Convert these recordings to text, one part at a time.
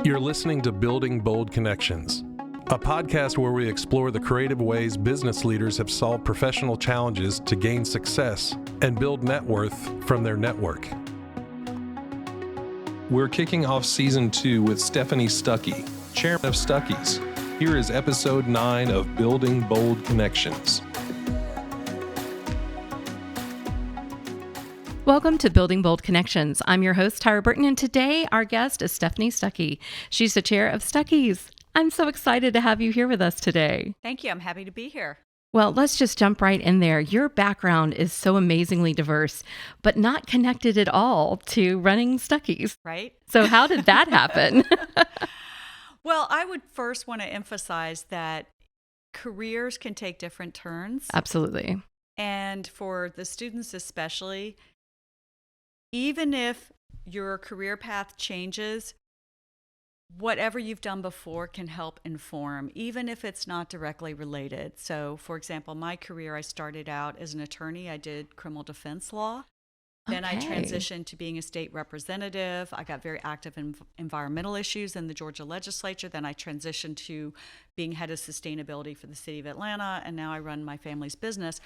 You're listening to Building Bold Connections, a podcast where we explore the creative ways business leaders have solved professional challenges to gain success and build net worth from their network. We're kicking off Season 2 with Stephanie Stuckey, Chairman of Stuckey's. Here is Episode 9 of Building Bold Connections. Welcome to Building Bold Connections. I'm your host, Tyra Burton, and today our guest is Stephanie Stuckey. She's the chair of Stuckey's. I'm so excited to have you here with us today. Thank you. I'm happy to be here. Well, let's just jump right in there. Your background is so amazingly diverse, but not connected at all to running Stuckey's. Right. So how did that happen? Well, I would first want to emphasize that careers can take different turns. Absolutely. And for the students especially, even if your career path changes, whatever you've done before can help inform, even if it's not directly related. So, for example, my career, I started out as an attorney. I did criminal defense law. Then I transitioned to being a state representative. I got very active in environmental issues in the Georgia legislature. Then I transitioned to being head of sustainability for the city of Atlanta, and now I run my family's business.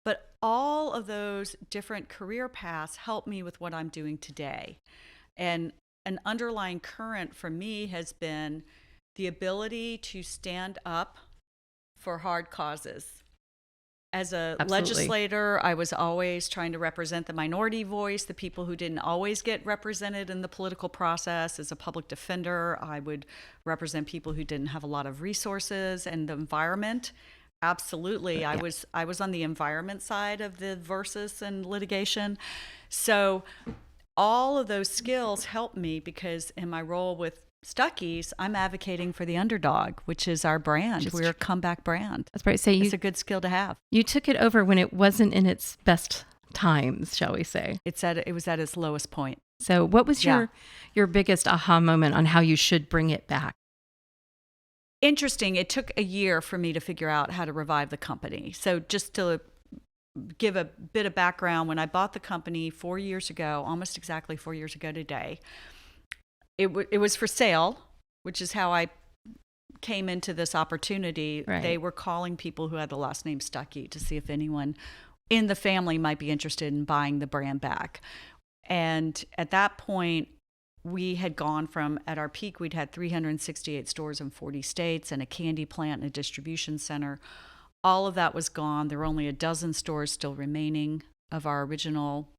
But all of those different career paths help me with what I'm doing today. And an underlying current for me has been the ability to stand up for hard causes. As a legislator, I was always trying to represent the minority voice, the people who didn't always get represented in the political process. As a public defender, I would represent people who didn't have a lot of resources and the environment. Absolutely. Yeah. I was on the environment side of the versus and litigation. So all of those skills help me because in my role with Stuckey's, I'm advocating for the underdog, which is our brand. We're a comeback brand. That's right. So it's a good skill to have. You took it over when it wasn't in its best times, shall we say. It was at its lowest point. So what was your biggest aha moment on how you should bring it back? Interesting. It took a year for me to figure out how to revive the company. So just to give a bit of background, when I bought the company 4 years ago, almost exactly 4 years ago today, it was for sale, which is how I came into this opportunity. Right. They were calling people who had the last name Stuckey to see if anyone in the family might be interested in buying the brand back. And at that point, we had gone from, at our peak, we'd had 368 stores in 40 states and a candy plant and a distribution center. All of that was gone. There were only a dozen stores still remaining of our original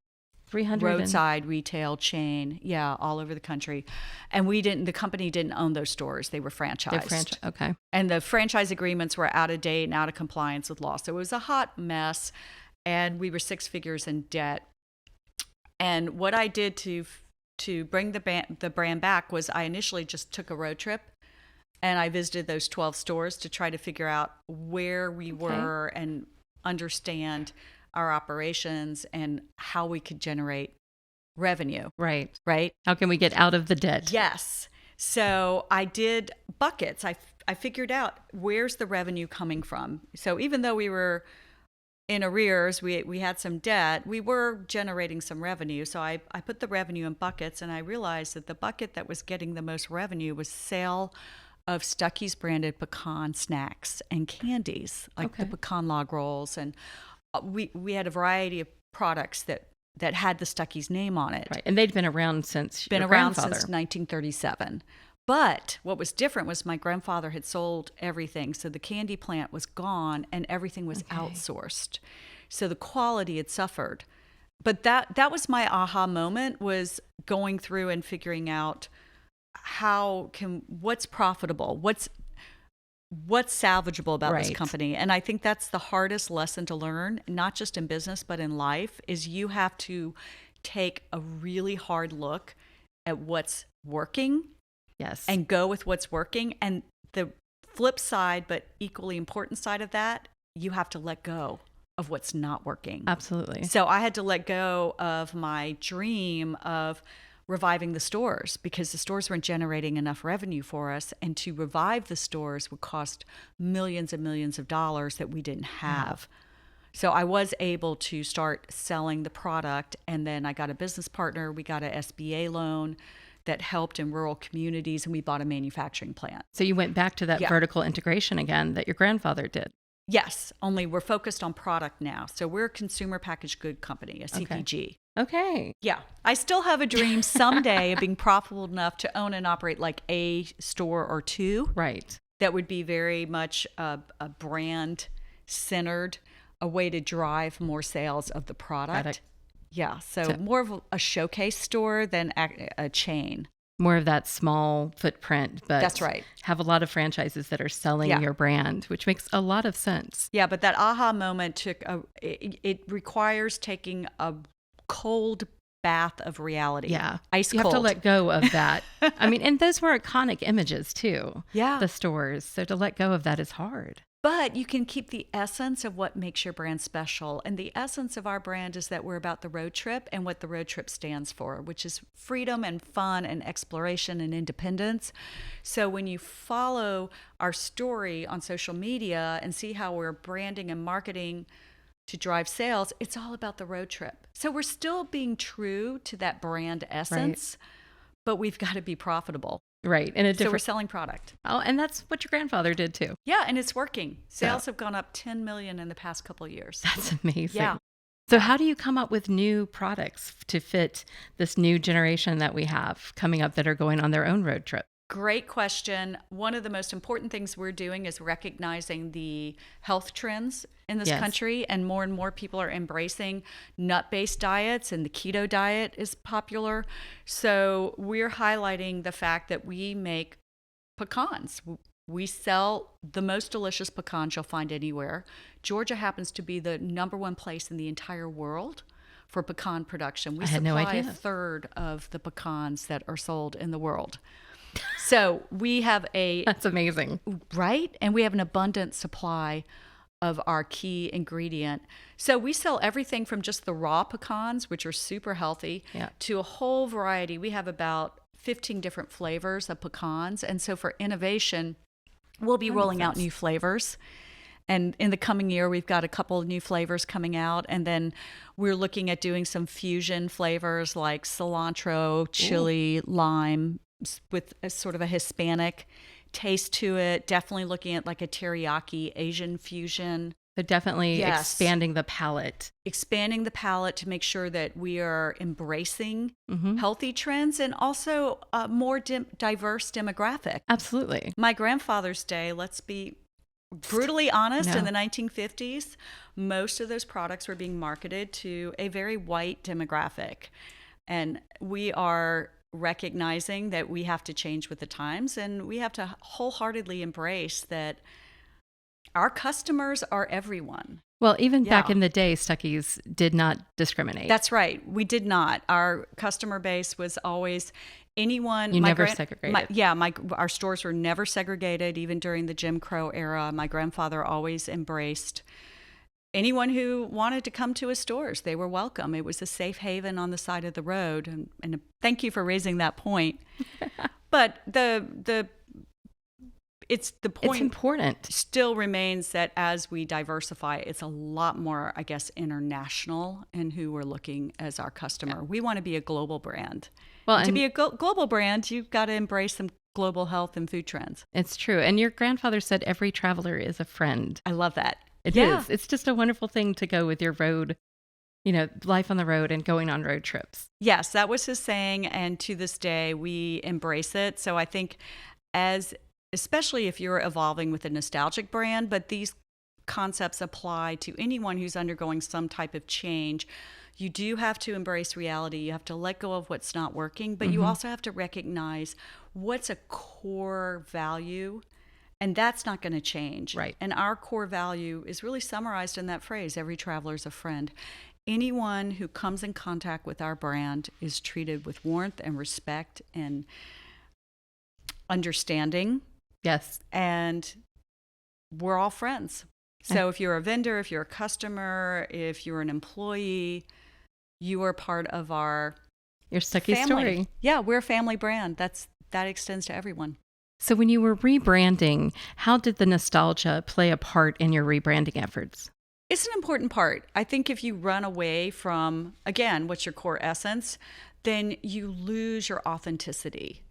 300 roadside retail chain. Yeah, all over the country. And the company didn't own those stores. They were franchised. Okay. And the franchise agreements were out of date and out of compliance with law. So it was a hot mess. And we were six figures in debt. And what I did to bring the brand back was I initially just took a road trip and I visited those 12 stores to try to figure out where we were and understand our operations and how we could generate revenue. Right. Right. How can we get out of the debt? Yes. So I did buckets. I figured out where's the revenue coming from. So even though we were in arrears, we had some debt, we were generating some revenue. So I put the revenue in buckets, and I realized that the bucket that was getting the most revenue was sale of Stuckey's branded pecan snacks and candies, like the pecan log rolls. And we had a variety of products that had the Stuckey's name on it. Right. And they'd been around since since 1937. But what was different was my grandfather had sold everything. So the candy plant was gone and everything was outsourced. So the quality had suffered. But that was my aha moment, was going through and figuring out what's profitable, what's salvageable about this company. And I think that's the hardest lesson to learn, not just in business, but in life, is you have to take a really hard look at what's working. Yes. And go with what's working. And the flip side, but equally important side of that, you have to let go of what's not working. Absolutely. So I had to let go of my dream of reviving the stores because the stores weren't generating enough revenue for us. And to revive the stores would cost millions and millions of dollars that we didn't have. So I was able to start selling the product. And then I got a business partner. We got an SBA loan that helped in rural communities, and we bought a manufacturing plant. So you went back to that vertical integration again that your grandfather did. Yes, only we're focused on product now. So we're a consumer packaged good company, a CPG. Okay. Yeah. I still have a dream someday of being profitable enough to own and operate like a store or two. Right. That would be very much a brand centered, a way to drive more sales of the product. Yeah. So more of a showcase store than a chain. More of that small footprint, but that's right. Have a lot of franchises that are selling your brand, which makes a lot of sense. Yeah, but that aha moment it requires taking a cold bath of reality. Yeah. Ice cold. You have to let go of that. I mean, and those were iconic images too. Yeah. The stores. So to let go of that is hard. But you can keep the essence of what makes your brand special. And the essence of our brand is that we're about the road trip and what the road trip stands for, which is freedom and fun and exploration and independence. So when you follow our story on social media and see how we're branding and marketing to drive sales, it's all about the road trip. So we're still being true to that brand essence, but we've got to be profitable. Right. So we're selling product. Oh, and that's what your grandfather did too. Yeah, and it's working. Sales have gone up 10 million in the past couple of years. That's amazing. Yeah. So how do you come up with new products to fit this new generation that we have coming up that are going on their own road trip? Great question. One of the most important things we're doing is recognizing the health trends in this country, and more people are embracing nut-based diets, and the keto diet is popular. So we're highlighting the fact that we make pecans. We sell the most delicious pecans you'll find anywhere. Georgia happens to be the #1 place in the entire world for pecan production. We supply a third of the pecans that are sold in the world. So we have That's amazing. Right? And we have an abundant supply of our key ingredient. So we sell everything from just the raw pecans, which are super healthy, to a whole variety. We have about 15 different flavors of pecans. And so for innovation, we'll be rolling out new flavors. And in the coming year, we've got a couple of new flavors coming out. And then we're looking at doing some fusion flavors like cilantro, chili, lime, with a sort of a Hispanic taste to it. Definitely looking at like a teriyaki Asian fusion. So definitely expanding the palate. Expanding the palate to make sure that we are embracing healthy trends and also a more diverse demographic. Absolutely. My grandfather's day, let's be brutally honest, in the 1950s, most of those products were being marketed to a very white demographic. And we are recognizing that we have to change with the times, and we have to wholeheartedly embrace that our customers are everyone. Well, even back in the day, Stuckey's did not discriminate. That's right. We did not. Our customer base was always anyone. You never segregated. Our stores were never segregated, even during the Jim Crow era. My grandfather always embraced anyone who wanted to come to his stores. They were welcome. It was a safe haven on the side of the road. And thank you for raising that point. But the point it's important. Still remains that as we diversify, it's a lot more, I guess, international in who we're looking as our customer. Yeah. We want to be a global brand. Well, to be a global brand, you've got to embrace some global health and food trends. It's true. And your grandfather said every traveler is a friend. I love that. It is. It's just a wonderful thing to go with your road, life on the road and going on road trips. Yes, that was his saying. And to this day, we embrace it. So I think especially if you're evolving with a nostalgic brand, but these concepts apply to anyone who's undergoing some type of change. You do have to embrace reality. You have to let go of what's not working, but you also have to recognize what's a core value. And that's not going to change. Right. And our core value is really summarized in that phrase, every traveler's a friend. Anyone who comes in contact with our brand is treated with warmth and respect and understanding. Yes. And we're all friends. So if you're a vendor, if you're a customer, if you're an employee, you are part of your Stuckey story. Yeah, we're a family brand. That extends to everyone. So when you were rebranding, how did the nostalgia play a part in your rebranding efforts? It's an important part. I think if you run away from, again, what's your core essence, then you lose your authenticity.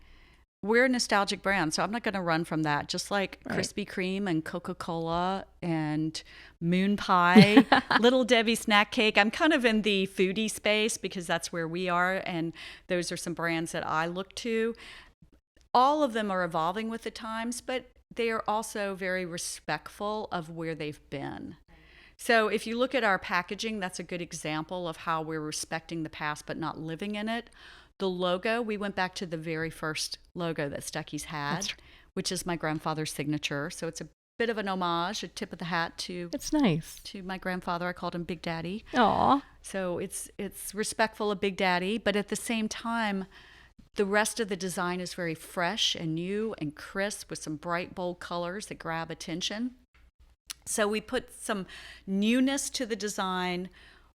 We're a nostalgic brand, so I'm not going to run from that. Just like Krispy Kreme and Coca-Cola and Moon Pie, Little Debbie Snack Cake. I'm kind of in the foodie space because that's where we are, and those are some brands that I look to. All of them are evolving with the times, but they are also very respectful of where they've been. So if you look at our packaging, that's a good example of how we're respecting the past but not living in it. The logo, we went back to the very first logo that Stuckey's had, which is my grandfather's signature. So it's a bit of an homage, a tip of the hat to It's nice. to my grandfather. I called him Big Daddy. Aw. So it's respectful of Big Daddy, but at the same time, the rest of the design is very fresh and new and crisp with some bright, bold colors that grab attention. So we put some newness to the design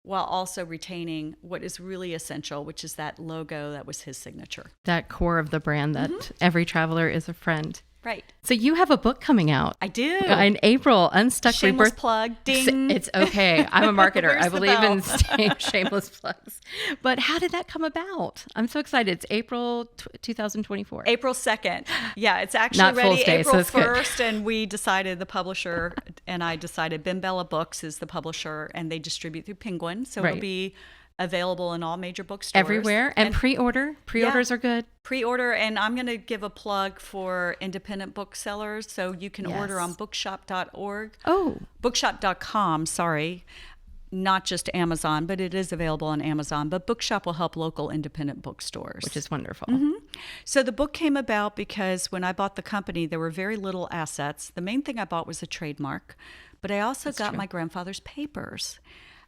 while also retaining what is really essential, which is that logo that was his signature. That core of the brand that every traveler is a friend. Right. So you have a book coming out. I do. In April, Unstuck Shameless Rebirth. plug. Ding. It's okay. I'm a marketer. Where's I the believe in bell? shameless plugs. But how did that come about? I'm so excited. It's April 2024. April 2nd. Yeah, it's actually Not ready Fool's Day, April so it's good. 1st. And we decided, the publisher and I decided, Bimbella Books is the publisher, and they distribute through Penguin. So it'll be available in all major bookstores. Everywhere. And pre-order. Pre-orders are good. Pre-order, and I'm going to give a plug for independent booksellers. So you can order on bookshop.org. Oh. Bookshop.com, sorry. Not just Amazon, but it is available on Amazon. But Bookshop will help local independent bookstores. Which is wonderful. So the book came about because when I bought the company, there were very little assets. The main thing I bought was a trademark, but I also got my grandfather's papers.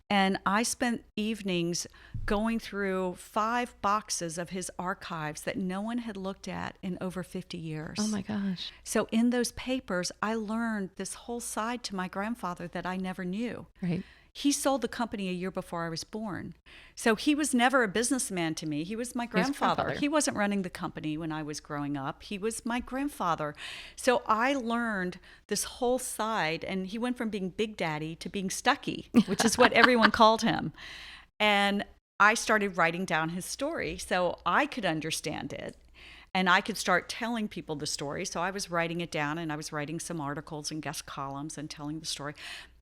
And I spent evenings going through 5 boxes of his archives that no one had looked at in over 50 years. Oh my gosh. So in those papers, I learned this whole side to my grandfather that I never knew. Right. He sold the company a year before I was born. So he was never a businessman to me. He was my grandfather. He wasn't running the company when I was growing up. He was my grandfather. So I learned this whole side, and he went from being Big Daddy to being Stuckey, which is what everyone called him. And I started writing down his story so I could understand it. And I could start telling people the story. So I was writing it down, and I was writing some articles and guest columns and telling the story.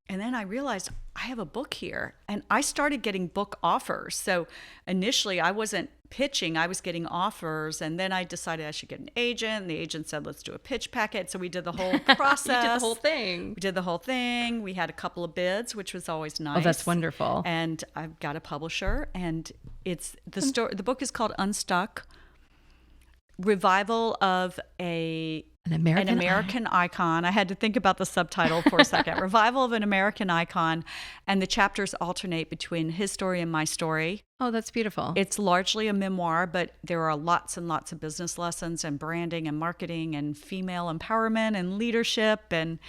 And then I realized I have a book here, and I started getting book offers. So initially I wasn't pitching, I was getting offers. And then I decided I should get an agent. And the agent said, let's do a pitch packet. So we did the whole process. You did the whole thing. We did the whole thing. We had a couple of bids, which was always nice. Oh, that's wonderful. And I've got a publisher, and it's the story. The book is called Unstuck: Revival of an American Icon. I had to think about the subtitle for a second. Revival of an American Icon. And the chapters alternate between his story and my story. Oh, that's beautiful. It's largely a memoir, but there are lots and lots of business lessons and branding and marketing and female empowerment and leadership. And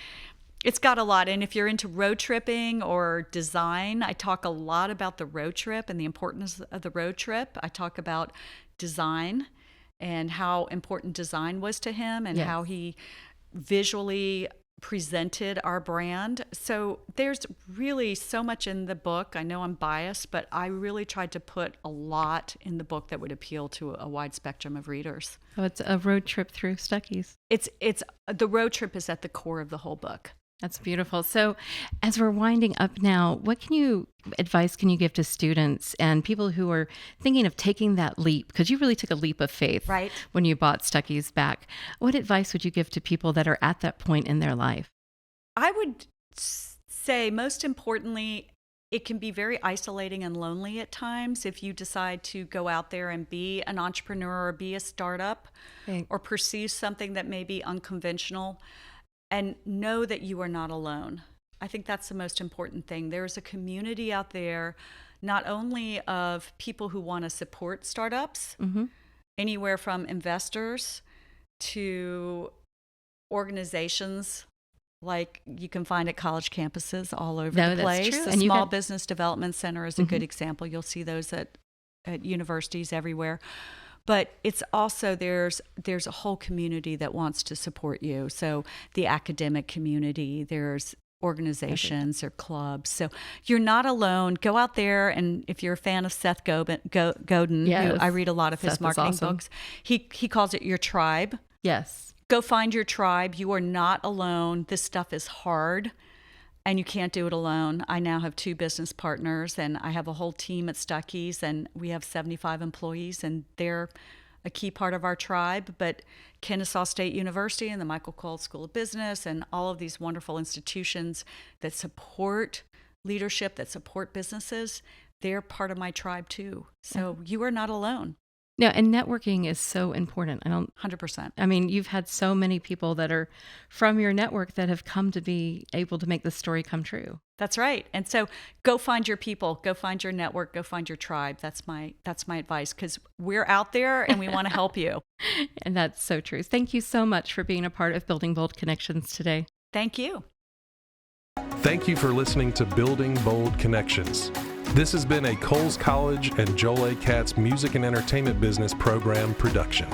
it's got a lot. And if you're into road tripping or design, I talk a lot about the road trip and the importance of the road trip. I talk about design and how important design was to him, and how he visually presented our brand. So there's really so much in the book. I know I'm biased, but I really tried to put a lot in the book that would appeal to a wide spectrum of readers. So it's a road trip through Stuckey's. It's the road trip is at the core of the whole book. That's beautiful. So as we're winding up now, what advice can you give to students and people who are thinking of taking that leap? Because you really took a leap of faith when you bought Stuckey's back. What advice would you give to people that are at that point in their life? I would say, most importantly, it can be very isolating and lonely at times if you decide to go out there and be an entrepreneur or be a startup or pursue something that may be unconventional. And know that you are not alone. I think that's the most important thing. There's a community out there, not only of people who want to support startups, anywhere from investors to organizations like you can find at college campuses all over the place. That's true. The Small Business Development Center is a good example. You'll see those at universities everywhere. But it's also, there's a whole community that wants to support you. So the academic community, there's organizations or clubs. So you're not alone. Go out there, and if you're a fan of Seth Godin, yes. who I read a lot of his Seth marketing awesome. books, he calls it your tribe. Yes. Go find your tribe. You are not alone. This stuff is hard, and you can't do it alone. I now have 2 business partners, and I have a whole team at Stuckey's, and we have 75 employees, and they're a key part of our tribe. But Kennesaw State University and the Michael Cole School of Business and all of these wonderful institutions that support leadership, that support businesses, they're part of my tribe too. So you are not alone. Yeah, and networking is so important. 100%. I mean, you've had so many people that are from your network that have come to be able to make the story come true. That's right. And so go find your people, go find your network, go find your tribe. That's my advice, because we're out there and we want to help you. And that's so true. Thank you so much for being a part of Building Bold Connections today. Thank you. Thank you for listening to Building Bold Connections. This has been a Coles College and Joel A. Katz Music and Entertainment Business Program production.